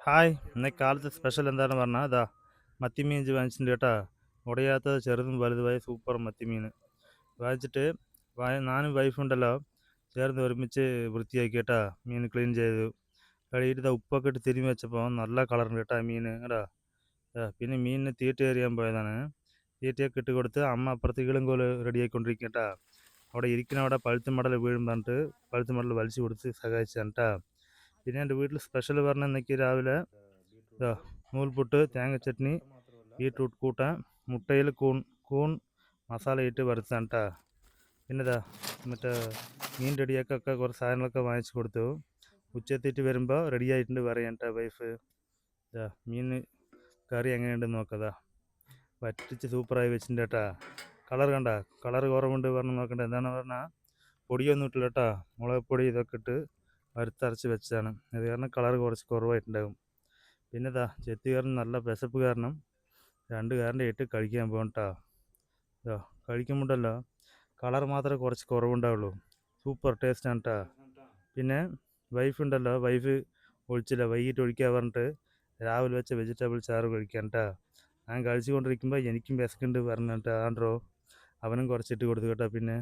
Hi, ഇന്നേ കാലത്ത് special എന്താണെന്ന് പറഞ്ഞാൽ ഇതാ മത്തിമീൻ വാങ്ങിച്ചിട്ടുണ്ട് കേട്ടാ. ഉടയാത്ത ചെറുതും വലുതുമായ സൂപ്പർ മത്തിമീൻ വാങ്ങിച്ചിട്ട് ഞാനും വൈഫുണ്ടല്ലോ ചേർന്ന് ഒരുമിച്ച് വൃത്തിയാക്കി കേട്ടാ. മീൻ ക്ലീൻ ചെയ്തു കഴുകിയിട്ട് ഇതാ ഉപ്പൊക്കെ ഇട്ട് തിരുമ്മി വെച്ചപ്പോൾ നല്ല കളറുണ്ട് കേട്ടാ മീൻ കേട്ടാ. പിന്നെ മീനിന് തീറ്റ എറിയാൻ പോയതാണ്. തീറ്റയൊക്കെ ഇട്ട് കൊടുത്ത് അമ്മ അപ്പുറത്ത് ഈളുംകോല് റെഡിയായിക്കൊണ്ടിരിക്കും കേട്ടാ. അവിടെ ഇരിക്കുന്ന അവിടെ പഴുത്ത മടൽ വീഴും പറഞ്ഞിട്ട് പഴുത്ത മടൽ വലിച്ചു കൊടുത്ത് സഹായിച്ചാണ് കേട്ടാ. പിന്നെ എൻ്റെ വീട്ടിൽ സ്പെഷ്യൽ പറഞ്ഞ ഇന്നേക്ക് രാവിലെ ഇതാ നൂൽപുട്ട്, തേങ്ങ ചട്നി, ബീട്രൂട്ട് കൂട്ടാൻ, മുട്ടയിൽ കൂൺ കൂൺ മസാല ഇട്ട് വറുത്താണ് കേട്ടാ. പിന്നെ ഇതാ മറ്റേ മീൻ റെഡിയാക്കൊക്കെ കുറച്ച് സാധനങ്ങളൊക്കെ വാങ്ങിച്ചു കൊടുത്തു. ഉച്ചെത്തിയിട്ട് വരുമ്പോൾ റെഡി ആയിട്ടുണ്ട് പറയാൻ കേട്ടാ വൈഫ്. ഇതാ മീൻ കറി എങ്ങനെയുണ്ടെന്ന് നോക്കതാ. വറ്റിച്ച് സൂപ്പറായി വെച്ചിട്ടുണ്ട് കേട്ടാ. കളർ കണ്ട, കളർ കുറവുണ്ട് പറഞ്ഞ് നോക്കണ്ട. എന്താണെന്ന് പറഞ്ഞാൽ പൊടിയൊന്നും ഇട്ടില്ല കേട്ടാ. മുളക് പൊടി ഇതൊക്കെ ഇട്ട് വറുത്തരച്ച് വെച്ചതാണ്. അത് കാരണം കളർ കുറച്ച് കുറവായിട്ടുണ്ടാകും. പിന്നെ ഇതാ ചെത്തി കാരണം നല്ല വിശപ്പ് കാരണം 2 കരണ്ടി ഇട്ട് കഴിക്കാൻ പോകണം കേട്ടോ. ഇതാ കഴിക്കുമ്പോണ്ടല്ലോ കളർ മാത്രമേ കുറച്ച് കുറവുണ്ടാവുള്ളൂ. സൂപ്പർ ടേസ്റ്റാണ് കേട്ടോ. പിന്നെ വൈഫ് ഉണ്ടല്ലോ, വൈഫ് ഒഴിച്ചില്ല, വൈകിട്ട് ഒഴിക്കാൻ പറഞ്ഞിട്ട് രാവിലെ വെച്ച വെജിറ്റബിൾ ചാറ് കഴിക്കാൻ കേട്ടോ. ഞാൻ കഴിച്ചുകൊണ്ടിരിക്കുമ്പോൾ എനിക്കും വിശക്കുന്നുണ്ട് പറഞ്ഞിട്ട് ആണ്ട്രോ അവനും കുറച്ചിട്ട് കൊടുത്തു കേട്ടോ. പിന്നെ